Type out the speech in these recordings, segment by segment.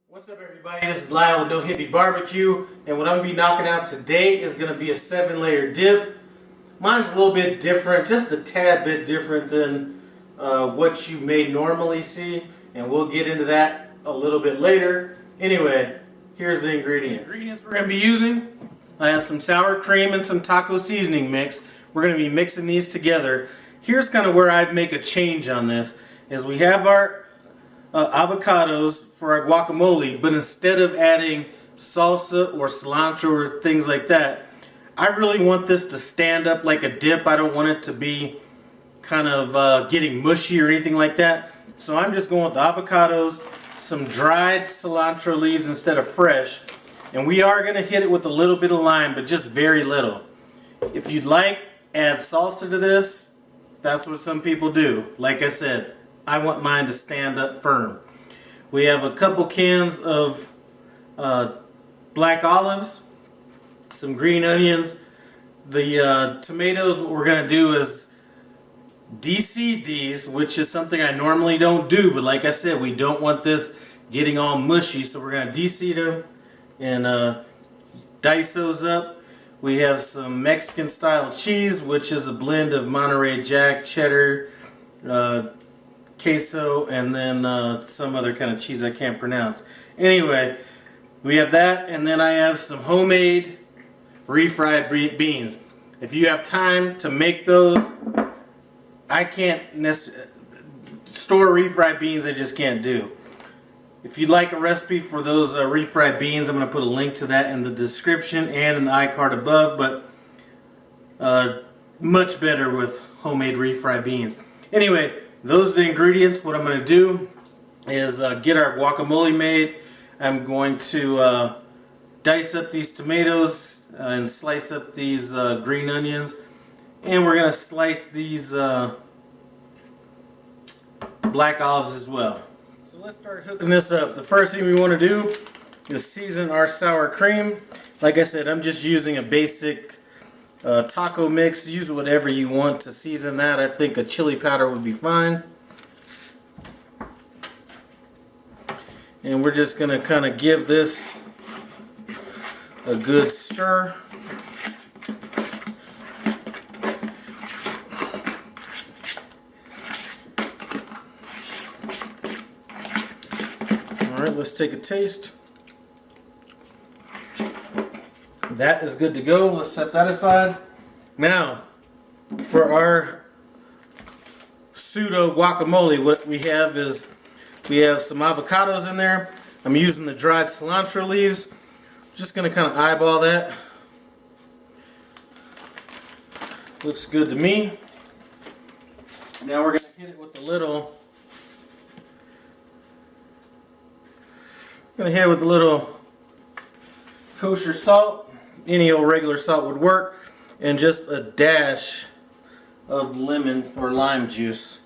What's up, everybody? This is Lyle with No Hippie Barbecue, and what I'm going to be knocking out today is going to be a 7-layer dip. Mine's a little bit different, just a tad bit different than what you may normally see, and we'll get into that a little bit later. Anyway, here's the ingredients we're going to be using. I have some sour cream and some taco seasoning mix. We're going to be mixing these together. Here's kind of where I'd make a change on this, is we have our avocados for our guacamole, but instead of adding salsa or cilantro or things like that, I really want this to stand up like a dip. I don't want it to be kind of getting mushy or anything like that. So I'm just going with the avocados, some dried cilantro leaves instead of fresh, and we are going to hit it with a little bit of lime, but just very little. If you'd like, add salsa to this. That's what some people do. Like I said, I want mine to stand up firm. We have a couple cans of black olives, some green onions. The tomatoes, what we're going to do is de-seed these, which is something I normally don't do, but like I said, we don't want this getting all mushy, so we're going to de-seed them and dice those up. We have some Mexican style cheese, which is a blend of Monterey Jack, cheddar, queso, and then some other kind of cheese I can't pronounce. Anyway, we have that, and then I have some homemade refried beans. If you have time to make those, I can't store refried beans, I just can't do. If you'd like a recipe for those refried beans, I'm going to put a link to that in the description and in the iCard above, but much better with homemade refried beans. Anyway, those are the ingredients. What I'm going to do is get our guacamole made. I'm going to dice up these tomatoes and slice up these green onions. And we're going to slice these black olives as well. So let's start hooking this up. The first thing we want to do is season our sour cream. Like I said, I'm just using a basic taco mix. Use whatever you want to season that. I think a chili powder would be fine. And we're just going to kind of give this a good stir. Alright, let's take a taste. That is good to go. Let's set that aside. Now, for our pseudo guacamole, what we have is we have some avocados in there. I'm using the dried cilantro leaves. Just going to kind of eyeball that. Looks good to me. Now we're going to hit it with a little. Going to hit it with a little kosher salt. Any old regular salt would work, and just a dash of lemon or lime juice.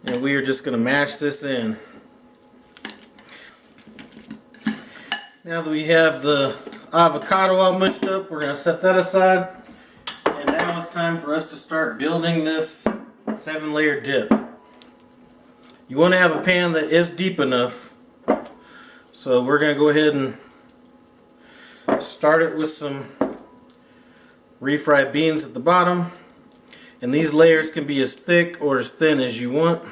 And we are just going to mash this in. Now that we have the avocado all mushed up, we're going to set that aside. And now it's time for us to start building this 7-layer dip. You want to have a pan that is deep enough. So we're going to go ahead and start it with some refried beans at the bottom, and these layers can be as thick or as thin as you want.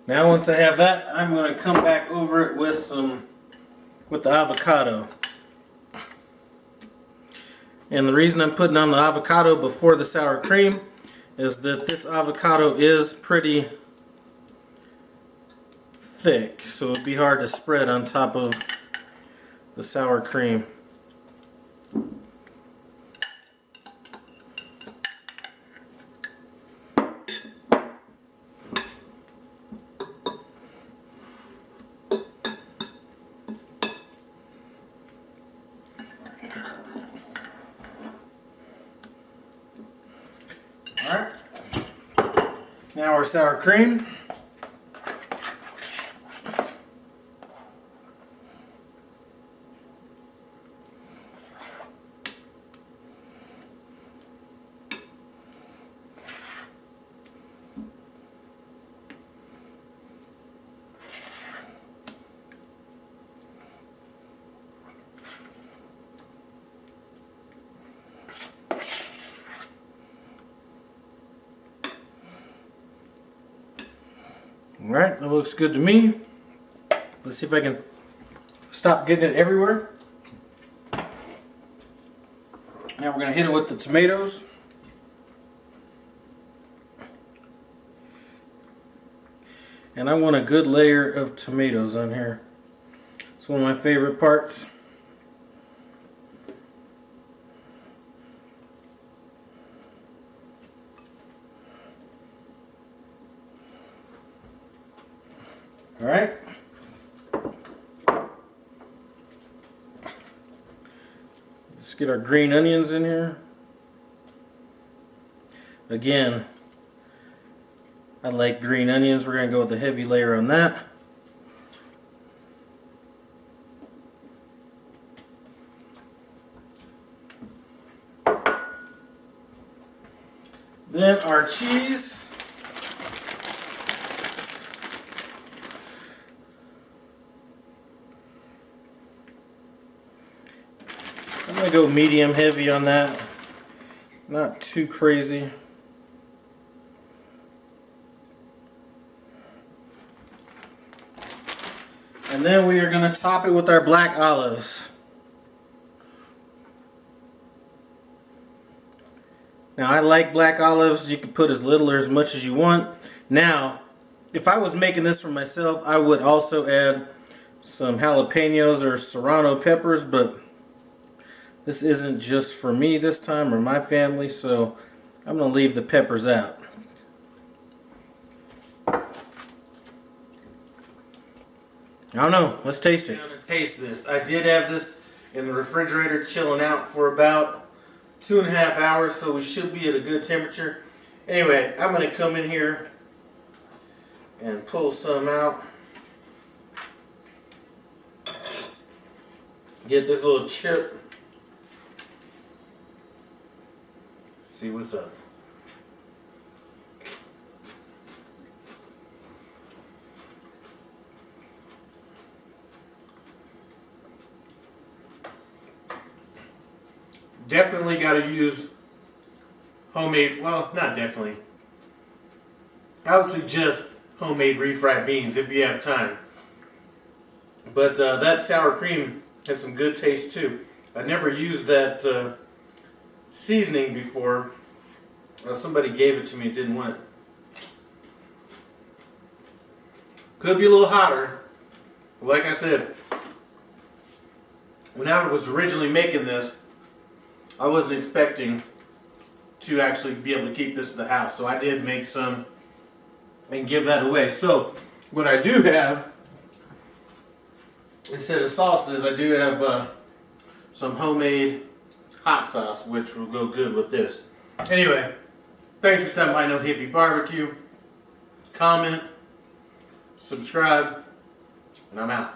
Now once I have that, I'm going to come back over it with the avocado. And the reason I'm putting on the avocado before the sour cream is that this avocado is pretty thick, so it would be hard to spread on top of the sour cream. Alright, now our sour cream. Alright, that looks good to me. Let's see if I can stop getting it everywhere. Now we're going to hit it with the tomatoes. And I want a good layer of tomatoes on here. It's one of my favorite parts. All right. Let's get our green onions in here. Again, I like green onions. We're going to go with a heavy layer on that. Then our cheese. I'm going to go medium heavy on that. Not too crazy. And then we are going to top it with our black olives. Now I like black olives. You can put as little or as much as you want. Now, if I was making this for myself, I would also add some jalapenos or serrano peppers, but this isn't just for me this time or my family, so I'm going to leave the peppers out. I don't know. Let's taste it. I'm going to taste this. I did have this in the refrigerator chilling out for about 2.5 hours, so we should be at a good temperature. Anyway, I'm going to come in here and pull some out. Get this little chip. See what's up. Definitely got to use homemade, well, not definitely. I would suggest homemade refried beans if you have time. But that sour cream has some good taste too. I never used that seasoning before. Somebody gave it to me and didn't want it. Could be a little hotter. But like I said, when I was originally making this, I wasn't expecting to actually be able to keep this in the house. So I did make some and give that away. So what I do have, instead of sauces, I do have some homemade hot sauce, which will go good with this. Anyway, thanks for stopping by No Hippie Barbecue. Comment, subscribe, and I'm out.